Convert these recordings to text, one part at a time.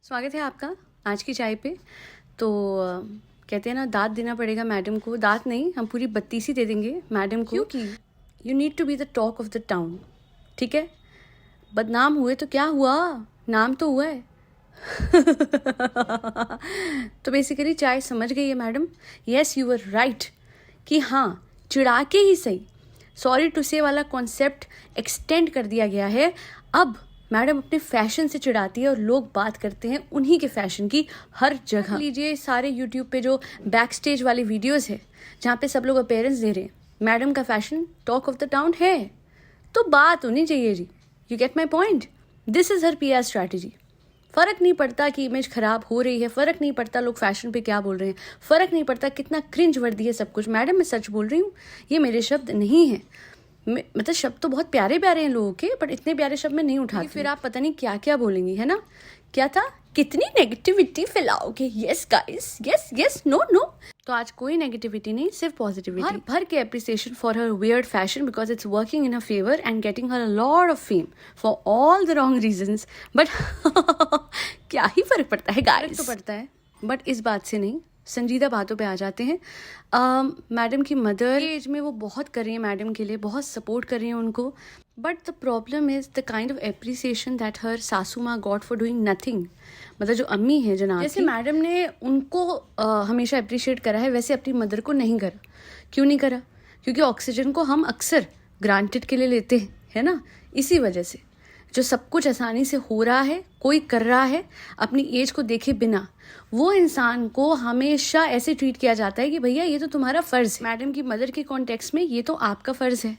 स्वागत है आपका आज की चाय पे। तो कहते हैं ना, दाँत देना पड़ेगा मैडम को। दाँत नहीं, हम पूरी बत्तीसी दे देंगे मैडम को। क्योंकि you need to be the talk of the town. ठीक है, बदनाम हुए तो क्या हुआ, नाम तो हुआ है। तो बेसिकली चाय समझ गई है madam. Yes, you were right कि हाँ, चिढ़ा के ही सही, सॉरी टू से वाला कॉन्सेप्ट एक्सटेंड कर दिया गया है। अब मैडम अपने फैशन से चिढ़ाती है और लोग बात करते हैं उन्हीं के फैशन की हर जगह। लीजिए सारे यूट्यूब पे जो बैक स्टेज वाली वीडियोस है जहाँ पे सब लोग अपीयरेंस दे रहे हैं, मैडम का fashion talk of the town है, तो बात होनी चाहिए जी। You get my point. This is her PR strategy. फ़र्क नहीं पड़ता कि इमेज ख़राब हो रही है, फ़र्क नहीं पड़ता लोग फैशन पे क्या बोल रहे हैं, फ़र्क नहीं पड़ता कितना क्रिंज वर्दी है सब कुछ। मैडम मैं सच बोल रही हूँ, ये मेरे शब्द नहीं हैं। मतलब शब्द तो बहुत प्यारे प्यारे हैं लोगों के, बट इतने प्यारे शब्द मैं नहीं उठाती। फिर आप पता नहीं क्या क्या बोलेंगी, है ना। क्या था, कितनी नेगेटिविटी फैलाओगे। Yes guys, yes yes, no no. तो आज कोई नेगेटिविटी नहीं, सिर्फ पॉजिटिविटी। भर के appreciation for her weird fashion because it's working in her favour and getting her a lot of fame for all the wrong reasons. But क्या ही फर्क पड़ता है गाइस। तो पड़ता है, बट इस बात से नहीं। संजीदा बातों पे आ जाते हैं। मैडम की मदर एज में वो बहुत कर रही है मैडम के लिए, बहुत सपोर्ट कर रही हैं उनको। But the problem is the kind of appreciation that her सासू माँ गॉट फॉर डूइंग नथिंग। मतलब जो अम्मी है जनाब, जैसे मैडम ने उनको हमेशा अप्रिशिएट करा है, वैसे अपनी मदर को नहीं करा। क्यों नहीं करा? क्योंकि ऑक्सीजन को हम अक्सर ग्रांटेड के लिए लेते हैं, है ना। इसी वजह से जो सब कुछ आसानी से हो रहा है, कोई कर रहा है अपनी एज को देखे बिना, वो इंसान को हमेशा ऐसे ट्रीट किया जाता है कि भैया ये तो तुम्हारा फर्ज है। मैडम की मदर के कॉन्टेक्स्ट में ये तो आपका फर्ज है,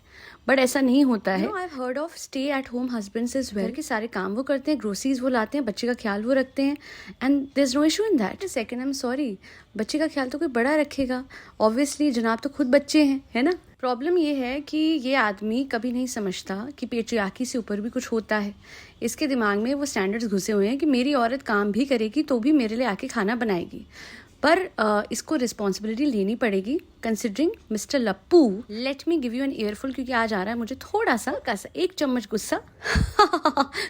बट ऐसा नहीं होता है। I have heard of stay at home husbands is well, के सारे काम वो करते हैं, ग्रोसरीज वो लाते हैं, बच्चे का ख्याल वो रखते हैं, and there is no issue in that. Second, I am sorry, बच्चे का ख्याल तो कोई बड़ा रखेगा। ऑब्वियसली जनाब तो खुद बच्चे हैं, है ना। प्रॉब्लम ये है कि ये आदमी कभी नहीं समझता कि पेट्रियार्की से ऊपर भी कुछ होता है। इसके दिमाग में वो स्टैंडर्ड्स घुसे हुए हैं कि मेरी औरत काम भी करेगी तो भी मेरे लिए आके खाना बनाएगी। पर इसको रिस्पॉन्सिबिलिटी लेनी पड़ेगी कंसिडरिंग मिस्टर लप्पू। Let me give you an earful, क्योंकि आज आ रहा है मुझे थोड़ा सा एक चम्मच गुस्सा।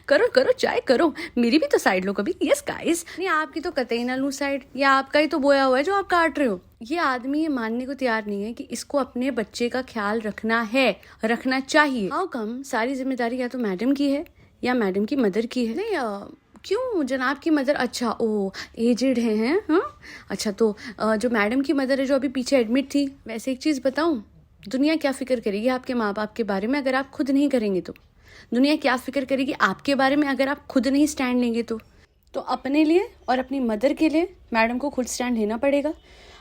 करो करो चाय करो, मेरी भी तो साइड लो कभी। यस गाइस, नहीं आपकी तो कतई ना लूं साइड, या आपका ही तो बोया हुआ है जो आप काट रहे हो। ये आदमी ये मानने को तैयार नहीं है कि इसको अपने बच्चे का ख्याल रखना है, रखना चाहिए। हाउ कम सारी जिम्मेदारी या तो मैडम की है या मैडम की मदर की है। नहीं क्यों जनाब की मदर, अच्छा ओ एजेड हैं, हाँ अच्छा। तो जो मैडम की मदर है जो अभी पीछे एडमिट थी, वैसे एक चीज़ बताऊं, दुनिया क्या फिक्र करेगी आपके माँ बाप के बारे में अगर आप खुद नहीं करेंगे तो। दुनिया क्या फिक्र करेगी आपके बारे में अगर आप खुद नहीं स्टैंड लेंगे तो अपने लिए और अपनी मदर के लिए मैडम को खुद स्टैंड लेना पड़ेगा।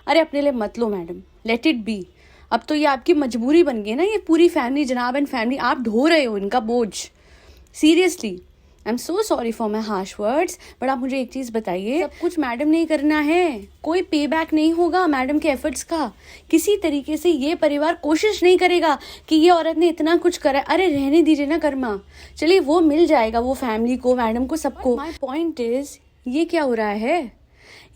अरे अपने लिए मत लो मैडम, लेट इट बी। अब तो ये आपकी मजबूरी बन गई ना, ये पूरी फैमिली जनाब एंड फैमिली आप ढो रहे हो इनका बोझ। Seriously I am so sorry for my harsh words, but आप मुझे एक चीज़ बताइए, सब कुछ मैडम नहीं करना है, कोई पे बैक नहीं होगा मैडम के एफर्ट्स का। किसी तरीके से ये परिवार कोशिश नहीं करेगा कि ये औरत ने इतना कुछ करा। अरे रहने दीजिए ना कर्मा, चलिए वो मिल जाएगा, वो फैमिली को, मैडम को, सबको। माई पॉइंट इज, ये क्या हो रहा है,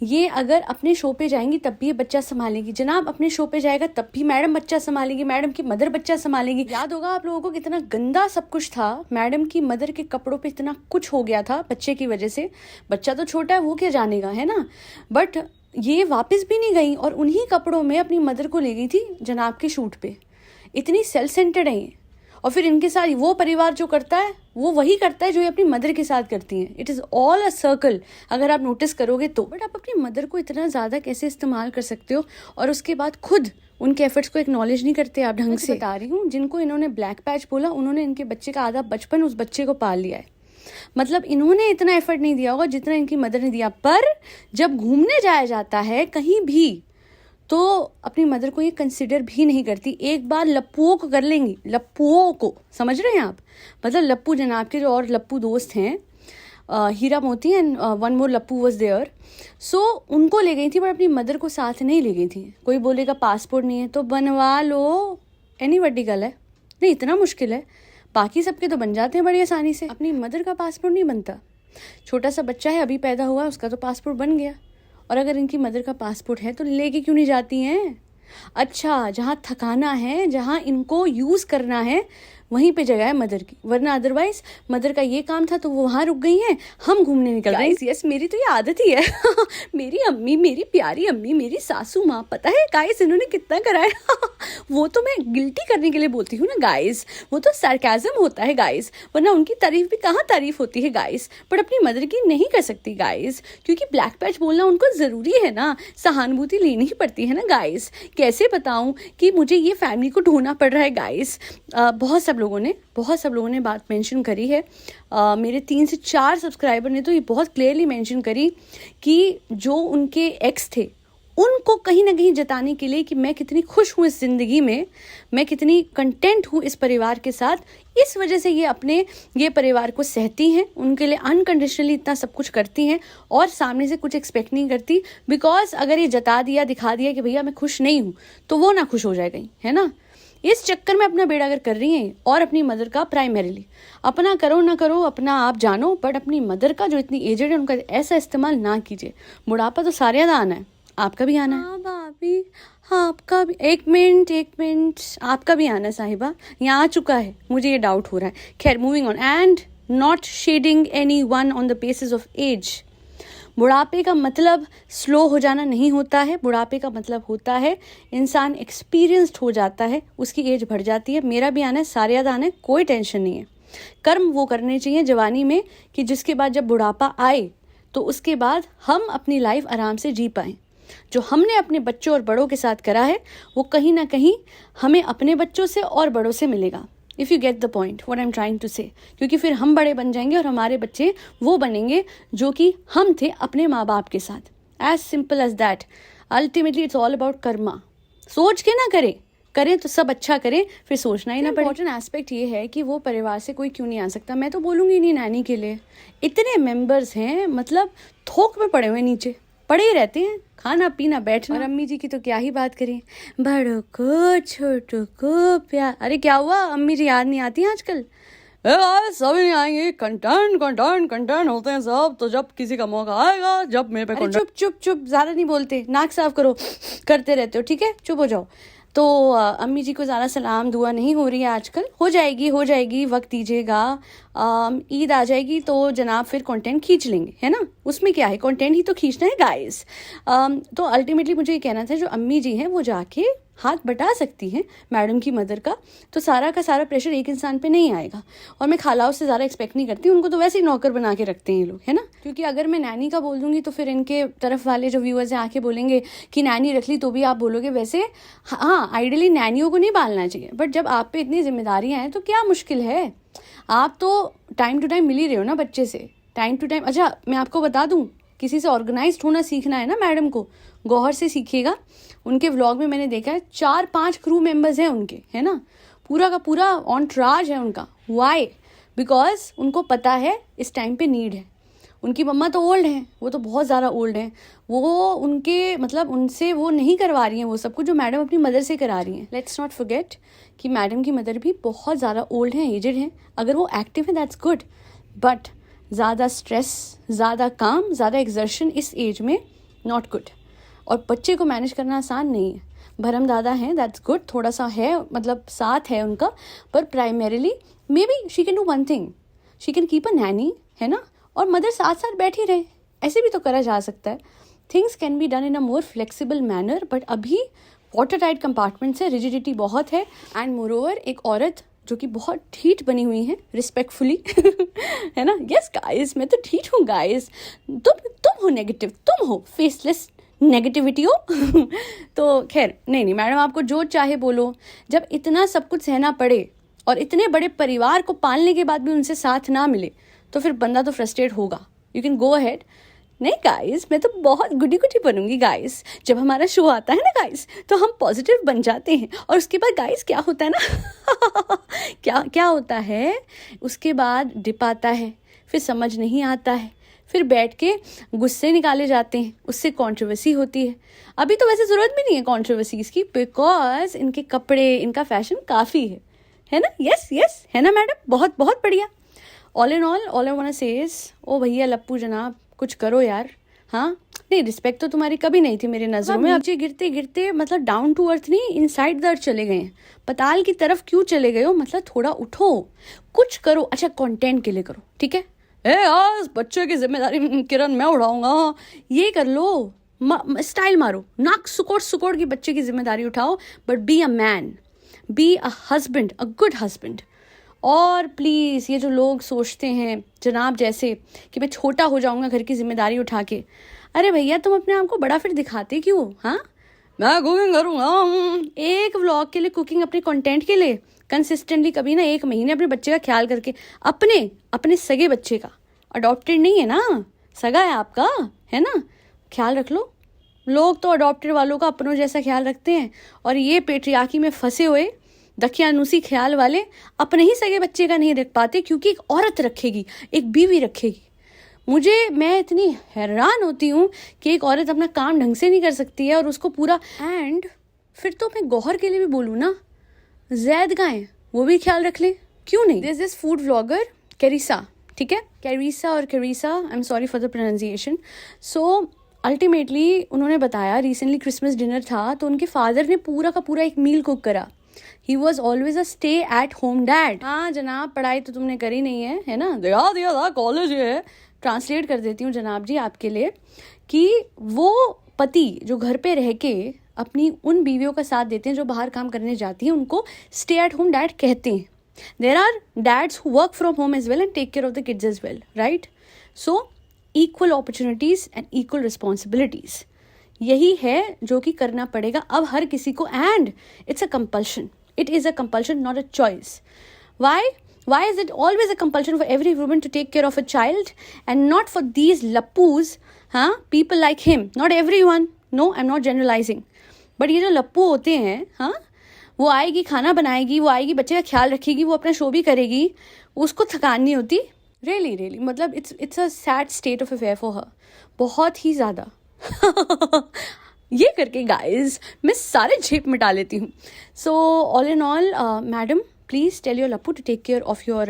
ये अगर अपने शो पे जाएंगी तब भी ये बच्चा संभालेगी, जनाब अपने शो पे जाएगा तब भी मैडम बच्चा संभालेगी, मैडम की मदर बच्चा संभालेगी। याद होगा आप लोगों को कितना गंदा सब कुछ था, मैडम की मदर के कपड़ों पे इतना कुछ हो गया था बच्चे की वजह से। बच्चा तो छोटा है, वो क्या जानेगा, है ना। बट ये वापस भी नहीं गई और उन्हीं कपड़ों में अपनी मदर को ले गई थी जनाब के शूट पे। इतनी सेल्फ सेंटर्ड है ये। और फिर इनके साथ वो परिवार जो करता है वो वही करता है जो ये अपनी मदर के साथ करती हैं। It is all a circle, अगर आप नोटिस करोगे तो। बट आप अपनी मदर को इतना ज़्यादा कैसे इस्तेमाल कर सकते हो और उसके बाद खुद उनके एफर्ट्स को एक्नॉलेज नहीं करते आप ढंग से। बता रही हूँ, जिनको इन्होंने ब्लैक पैच बोला, उन्होंने इनके बच्चे का आधा बचपन उस बच्चे को पाल लिया है। मतलब इन्होंने इतना एफर्ट नहीं दिया होगा जितना इनकी मदर ने दिया। पर जब घूमने जाया जाता है कहीं भी तो अपनी मदर को ये कंसिडर भी नहीं करती। एक बार लप्पुओं को कर लेंगी, लप्पुओं को, समझ रहे हैं आप। मतलब लप्पू जनाब के जो और लप्पू दोस्त हैं, Hira Moti and one more लप्पू वाज देयर, सो उनको ले गई थी, पर अपनी मदर को साथ नहीं ले गई थी। कोई बोलेगा पासपोर्ट नहीं है तो बनवा लो, एनी वड्डी गल है, नहीं इतना मुश्किल है, बाकी सबके तो बन जाते हैं बड़ी आसानी से। अपनी मदर का पासपोर्ट नहीं बनता। छोटा सा बच्चा है अभी पैदा हुआ, उसका तो पासपोर्ट बन गया, और अगर इनकी मदर का पासपोर्ट है तो लेके क्यों नहीं जाती हैं। अच्छा, जहाँ थकाना है, जहाँ इनको यूज़ करना है, वहीं पे जगह है मदर की, वरना अदरवाइज मदर का ये काम था तो वो वहाँ रुक गई हैं, हम घूमने निकल रहे हैं। यस, मेरी तो ये आदत ही है मेरी अम्मी, मेरी प्यारी अम्मी, मेरी सासू माँ, पता है गाइस इन्होंने कितना कराया वो तो मैं गिल्टी करने के लिए बोलती हूँ ना गाइस, वो तो सरकाज़म होता है गाइस, वरना उनकी तारीफ भी कहाँ तारीफ होती है गाइस, पर अपनी मदर की नहीं कर सकती गाइस, क्योंकि ब्लैक पैच बोलना उनको ज़रूरी है ना, सहानुभूति लेनी ही पड़ती है ना गाइस। कैसे बताऊँ कि मुझे ये फैमिली को ढूंढना पड़ रहा है गाइस। बहुत सब लोगों ने बात मेंशन करी है। मेरे 3 से 4 सब्सक्राइबर ने तो ये बहुत क्लियरली मेंशन करी कि जो उनके एक्स थे उनको कहीं ना कहीं जताने के लिए कि मैं कितनी खुश हूँ इस ज़िंदगी में, मैं कितनी कंटेंट हूँ इस परिवार के साथ, इस वजह से ये परिवार को सहती हैं, उनके लिए अनकंडीशनली इतना सब कुछ करती हैं और सामने से कुछ एक्सपेक्ट नहीं करती। बिकॉज अगर ये जता दिया, दिखा दिया कि भैया मैं खुश नहीं हूँ, तो वो ना खुश हो जाएगा, है ना। इस चक्कर में अपना बेड़ा अगर कर रही हैं और अपनी मदर का प्राइमरीली, अपना करो ना करो अपना आप जानो, बट अपनी मदर का जो इतनी एजेड है उनका ऐसा इस्तेमाल ना कीजिए। बुढ़ापा तो सारे का आना है, आपका भी आना है। हाँ भाभी, हाँ आपका भी, एक मिनट, आपका भी आना है साहिबा, यहाँ आ चुका है, मुझे ये डाउट हो रहा है। खैर, moving on and not shading anyone on the basis of age. बुढ़ापे का मतलब स्लो हो जाना नहीं होता है, बुढ़ापे का मतलब होता है इंसान एक्सपीरियंस्ड हो जाता है, उसकी एज बढ़ जाती है। मेरा भी आना है, सारे याद आना है, कोई टेंशन नहीं है। कर्म वो करने चाहिए जवानी में कि जिसके बाद जब बुढ़ापा आए तो उसके बाद हम अपनी लाइफ आराम से जी पाएँ। जो हमने अपने बच्चों और बड़ों के साथ करा है वो कहीं ना कहीं हमें अपने बच्चों से और बड़ों से मिलेगा। If you get the point what I am trying to say, क्योंकि फिर हम बड़े बन जाएंगे और हमारे बच्चे वो बनेंगे जो कि हम थे अपने माँ बाप के साथ। As simple as that. Ultimately it's all about karma. सोच के ना करें तो सब अच्छा करें, फिर सोचना ही ना पड़े। इम्पॉर्टेंट एस्पेक्ट ये है कि वो परिवार से कोई क्यों नहीं आ सकता। मैं तो बोलूँगी नहीं नैनी के लिए, इतने मेंबर्स हैं, मतलब थोक में पड़े हुए नीचे पड़े ही रहते हैं, खाना पीना बैठना। और अम्मी जी की तो क्या ही बात करें, बड़ों को छोटों को प्यार। अरे क्या हुआ, अम्मी जी याद नहीं आती हैं आजकल? सब नहीं आएंगे, कंटेंट होते हैं सब, तो जब किसी का मौका आएगा, जब मेरे पे चुप ज़्यादा नहीं बोलते, नाक साफ करो, करते रहते हो, ठीक है, चुप हो जाओ। तो अम्मी जी को ज़्यादा सलाम दुआ नहीं हो रही है आजकल, हो जाएगी, वक्त दीजिएगा। ईद आ जाएगी तो जनाब फिर कंटेंट खींच लेंगे, है ना, उसमें क्या है, कंटेंट ही तो खींचना है गाइस। तो अल्टीमेटली मुझे ये कहना था, जो अम्मी जी हैं वो जाके हाथ बटा सकती हैं मैडम की मदर का, तो सारा का सारा प्रेशर एक इंसान पे नहीं आएगा। और मैं खालाओं से ज़्यादा एक्सपेक्ट नहीं करती, उनको तो वैसे ही नौकर बना के रखते हैं ये लोग, है ना। क्योंकि अगर मैं नैनी का बोल दूंगी तो फिर इनके तरफ वाले जो व्यूअर्स हैं आके बोलेंगे कि नैनी रख ली, तो भी आप बोलोगे वैसे हाँ आइडियली नैनियों को नहीं पालना चाहिए, बट जब आप पे इतनी जिम्मेदारियाँ हैं तो क्या मुश्किल है, आप तो टाइम टू टाइम मिल ही रहे हो ना बच्चे से, टाइम टू टाइम। अच्छा मैं आपको बता दूं, किसी से ऑर्गेनाइज्ड होना सीखना है ना मैडम को, गौहर से सीखिएगा। उनके व्लॉग में मैंने देखा है 4-5 क्रू मेंबर्स हैं उनके, है ना, पूरा का पूरा ऑनट्राज है उनका। वाई? बिकॉज उनको पता है इस टाइम पे नीड है। उनकी मम्मा तो ओल्ड हैं, वो तो बहुत ज़्यादा ओल्ड हैं, वो उनके मतलब उनसे वो नहीं करवा रही हैं वो सब कुछ जो मैडम अपनी मदर से करा रही हैं। लेट्स नॉट फॉरगेट कि मैडम की मदर भी बहुत ज़्यादा ओल्ड हैं, एजेड हैं। अगर वो एक्टिव हैं दैट्स गुड, बट ज़्यादा स्ट्रेस, ज़्यादा काम, ज़्यादा एक्सर्शन इस एज में नॉट गुड। और बच्चे को मैनेज करना आसान नहीं है। भरम दादा हैं, दैट्स गुड, थोड़ा सा है मतलब साथ है उनका, पर primarily may be she can do one thing, she can keep a Naini, है ना, और मदर साथ साथ बैठी रहे, ऐसे भी तो करा जा सकता है। Things can be done in a more flexible manner, but अभी वाटर टाइट कंपार्टमेंट्स है, रिजिडिटी बहुत है। एंड मोरओवर एक औरत जो कि बहुत ढीठ बनी हुई है रिस्पेक्टफुली है ना, यस गाइस मैं तो ढीठ हूँ गाइस, तुम हो नेगेटिव, तुम हो फेसलेस नेगेटिविटी हो तो खैर नहीं मैडम, आपको जो चाहे बोलो। जब इतना सब कुछ सहना पड़े और इतने बड़े परिवार को पालने के बाद भी उनसे साथ ना मिले तो फिर बंदा तो फ्रस्ट्रेट होगा। You can go ahead. नहीं गाइस, मैं तो बहुत गुडी गुडी बनूंगी गाइस। जब हमारा शो आता है ना गाइस तो हम पॉजिटिव बन जाते हैं, और उसके बाद गाइस क्या होता है ना क्या होता है, उसके बाद डिप आता है, फिर समझ नहीं आता है, फिर बैठ के गुस्से निकाले जाते हैं, उससे कंट्रोवर्सी होती है। अभी तो वैसे ज़रूरत भी नहीं है कंट्रोवर्सीज़ की, बिकॉज इनके कपड़े, इनका फैशन काफ़ी है ना। यस है ना मैडम, बहुत बहुत बढ़िया। All in all I want to say is, ओ भैया लप्पू जनाब कुछ करो यार, हाँ नहीं, रिस्पेक्ट तो तुम्हारी कभी नहीं थी मेरी नजरों में। नीचे गिरते गिरते मतलब डाउन टू अर्थ नहीं, इनसाइड द अर्थ चले गए हैं। पताल की तरफ क्यों चले गए हो? मतलब थोड़ा उठो, कुछ करो। अच्छा कंटेंट के लिए करो, ठीक है। यार बच्चों की जिम्मेदारी किरण मैं उठाऊंगा, ये कर लो, स्टाइल मारो, नाक सुकोड़ सुकोड़ की बच्चे की जिम्मेदारी उठाओ। But be a man, be a husband, a good husband. और प्लीज़ ये जो लोग सोचते हैं जनाब जैसे कि मैं छोटा हो जाऊंगा घर की जिम्मेदारी उठा के, अरे भैया तुम अपने आप को बड़ा फिर दिखाते क्यों? हाँ मैं कुकिंग करूँगा, एक व्लॉग के लिए कुकिंग, अपने कंटेंट के लिए कंसिस्टेंटली कभी ना 1 महीने अपने बच्चे का ख्याल करके, अपने सगे बच्चे का, अडॉप्टेड नहीं है ना, सगा है आपका, है ना, ख्याल रख लो। लोग तो अडॉप्टेड वालों का अपनों जैसा ख्याल रखते हैं, और ये पेट्रियार्की में फंसे हुए दकियानुसी ख्याल वाले अपने ही सगे बच्चे का नहीं रख पाते, क्योंकि एक औरत रखेगी, एक बीवी रखेगी। मैं इतनी हैरान होती हूँ कि एक औरत अपना काम ढंग से नहीं कर सकती है और उसको पूरा। एंड फिर तो मैं गौहर के लिए भी बोलूँ ना, जैद का है, वो भी ख्याल रख ले, क्यों नहीं। दिस फूड व्लॉगर कैरिसा, ठीक है, Carissa I am sorry for the pronunciation. So ultimately उन्होंने बताया, रिसेंटली क्रिसमस डिनर था तो उनके फादर ने पूरा का पूरा एक मील कुक करा। He was always a stay at home dad. हाँ जनाब, पढ़ाई तो तुमने करी नहीं है ना, दिया था, कॉलेज है। ट्रांसलेट कर देती हूँ जनाब जी आपके लिए, कि वो पति जो घर पे रह के अपनी उन बीवियों का साथ देते हैं जो बाहर काम करने जाती हैं, उनको स्टे एट होम डैड कहते हैं। There are dads who work from home as well and take care of the kids as well, right. So equal opportunities and equal responsibilities, यही है जो कि करना पड़ेगा अब हर किसी को। And it's a compulsion, it is a compulsion, not a choice. Why is it always a compulsion for every woman to take care of a child and not for these lappus, people like him? Not everyone, no, I'm not generalizing, but ये जो लप्पू होते हैं, वो आएगी, खाना बनाएगी, वो आएगी, बच्चे का ख्याल रखेगी, वो अपना शो भी करेगी, उसको थकान नहीं होती। really मतलब it's a sad state of affair for her, बहुत ही ज़्यादा। ये करके गाइज मैं सारे झेप मिटा लेती हूँ। So all in all madam please tell your लप्पू to take care of your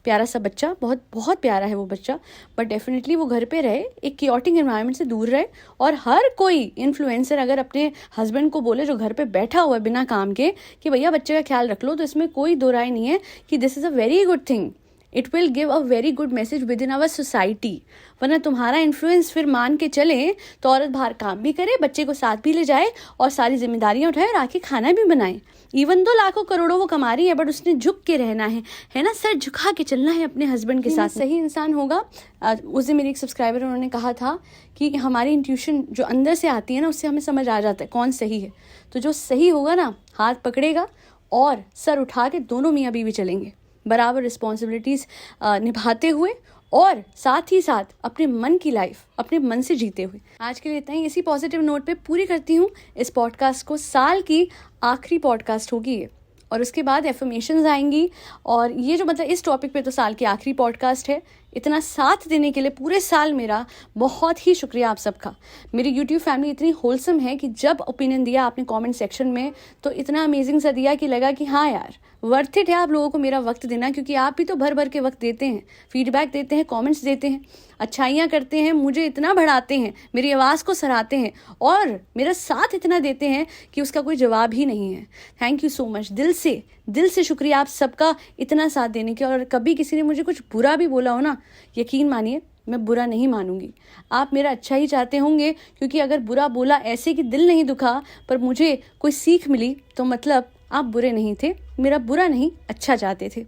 प्यारा सा बच्चा, बहुत बहुत प्यारा है वो बच्चा, बट डेफिनेटली वो घर पे रहे, एक कियोटिक एनवायरनमेंट से दूर रहे। और हर कोई इन्फ्लुएंसर अगर अपने हस्बैंड को बोले जो घर पे बैठा हुआ है बिना काम के कि भैया बच्चे का ख्याल रख लो, तो इसमें कोई दो राय नहीं है कि this is a very good thing. It will give a very good message within our society. वरना तुम्हारा इन्फ्लुएंस फिर मान के चले तो औरत बाहर काम भी करे, बच्चे को साथ भी ले जाए और सारी जिम्मेदारियां उठाए और आके खाना भी बनाए। इवन तो लाखों करोड़ों वो कमा रही है, बट उसने झुक के रहना है ना, सर झुका के चलना है अपने हस्बैंड के साथ। सही इंसान होगा। उस दिन मेरी एक सब्सक्राइबर उन्होंने कहा था कि हमारी इंट्यूशन जो अंदर से आती है ना, उससे हमें समझ आ जाता है कौन सही है। तो जो सही होगा ना, हाथ पकड़ेगा और सर उठा के दोनों मियाँ बीवी चलेंगे, बराबर रिस्पॉन्सिबिलिटीज़ निभाते हुए और साथ ही साथ अपने मन की लाइफ अपने मन से जीते हुए। आज के लिए इतना ही। इसी पॉजिटिव नोट पे पूरी करती हूँ इस पॉडकास्ट को। साल की आखिरी पॉडकास्ट होगी ये, और उसके बाद एफर्मेशंस आएंगी। और ये जो मतलब इस टॉपिक पे तो साल की आखिरी पॉडकास्ट है। इतना साथ देने के लिए पूरे साल मेरा बहुत ही शुक्रिया आप सबका। मेरी यूट्यूब फैमिली इतनी होलसम है कि जब ओपिनियन दिया आपने कमेंट सेक्शन में तो इतना अमेजिंग सा दिया कि लगा कि हाँ यार वर्थ इट है आप लोगों को मेरा वक्त देना, क्योंकि आप भी तो भर भर के वक्त देते हैं, फीडबैक देते हैं, कमेंट्स देते हैं, अच्छाइयाँ करते हैं, मुझे इतना बढ़ाते हैं, मेरी आवाज़ को सराहते हैं और मेरा साथ इतना देते हैं कि उसका कोई जवाब ही नहीं है। थैंक यू सो मच, दिल से शुक्रिया आप सबका इतना साथ देने के। और कभी किसी ने मुझे कुछ बुरा भी बोला हो ना, यकीन मानिए मैं बुरा नहीं मानूंगी। आप मेरा अच्छा ही चाहते होंगे, क्योंकि अगर बुरा बोला ऐसे कि दिल नहीं दुखा पर मुझे कोई सीख मिली तो मतलब आप बुरे नहीं थे, मेरा बुरा नहीं अच्छा चाहते थे।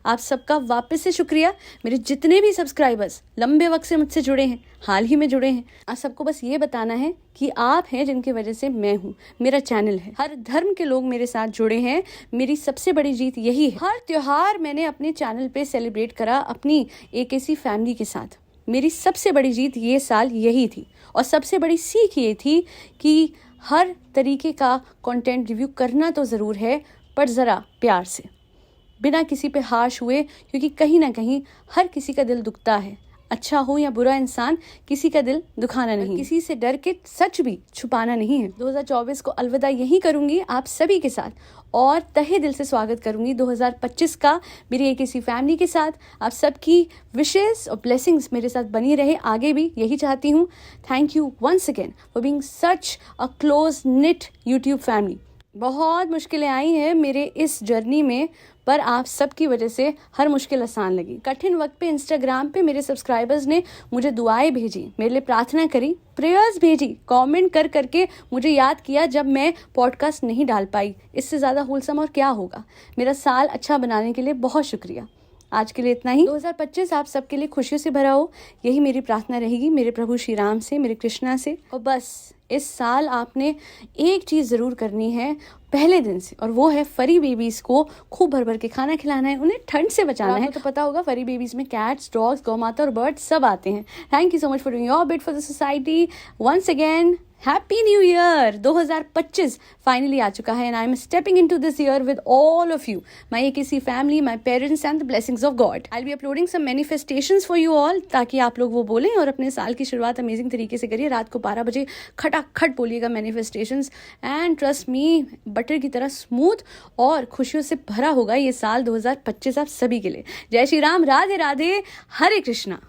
आप सबका वापस से शुक्रिया। मेरे जितने भी सब्सक्राइबर्स लंबे वक्त से मुझसे जुड़े हैं, हाल ही में जुड़े हैं, आप सबको बस ये बताना है कि आप हैं जिनकी वजह से मैं हूँ, मेरा चैनल है। हर धर्म के लोग मेरे साथ जुड़े हैं, मेरी सबसे बड़ी जीत यही है। हर त्योहार मैंने अपने चैनल पे सेलिब्रेट करा अपनी एक ऐसी फैमिली के साथ। मेरी सबसे बड़ी जीत ये साल यही थी, और सबसे बड़ी सीख ये थी कि हर तरीके का कंटेंट रिव्यू करना तो ज़रूर है, पर ज़रा प्यार से, बिना किसी पे हार्श हुए, क्योंकि कहीं ना कहीं हर किसी का दिल दुखता है। अच्छा हो या बुरा इंसान, किसी का दिल दुखाना नहीं, किसी से डर के सच भी छुपाना नहीं है। 2024 को अलविदा यही करूंगी आप सभी के साथ और तहे दिल से स्वागत करूंगी 2025 का मेरी एक इसी फैमिली के साथ। आप सबकी विशेस और ब्लेसिंग्स मेरे साथ बनी रहे, आगे भी यही चाहती हूँ। Thank you once again for being such a close knit YouTube family. बहुत मुश्किलें आई हैं मेरे इस जर्नी में, पर आप सबकी वजह से हर मुश्किल आसान लगी। कठिन वक्त पे इंस्टाग्राम पे मेरे सब्सक्राइबर्स ने मुझे दुआएं भेजी, मेरे लिए प्रार्थना करी, प्रेयर्स भेजी, कमेंट कर करके मुझे याद किया जब मैं पॉडकास्ट नहीं डाल पाई। इससे ज़्यादा होलसम और क्या होगा। मेरा साल अच्छा बनाने के लिए बहुत शुक्रिया। आज के लिए इतना ही। 2025 आप सबके लिए खुशियों से भरा हो, यही मेरी प्रार्थना रहेगी मेरे प्रभु श्री राम से, मेरे कृष्णा से। और बस इस साल आपने एक चीज़ ज़रूर करनी है पहले दिन से, और वो है फरी बेबीज़ को खूब भर भर के खाना खिलाना है, उन्हें ठंड से बचाना है। तो पता होगा फरी बेबीज़ में कैट्स, डॉग्स, गौ माता और बर्ड्स सब आते हैं। Thank you so much for doing your bit for the society. Once again happy new year. 2025 finally आ चुका है and I am stepping into this year with all of you, my AKC family, my parents and the blessings of God. I will be uploading some manifestations for you all, ताकि आप लोग वो बोलें और अपने साल की शुरुआत अमेजिंग तरीके से करिए। रात को 12 बजे खटाखट बोलिएगा manifestations, and trust me butter की तरह स्मूथ और खुशियों से भरा होगा ये साल 2025 आप सभी के लिए। जय श्री राम, राधे राधे, हरे कृष्णा।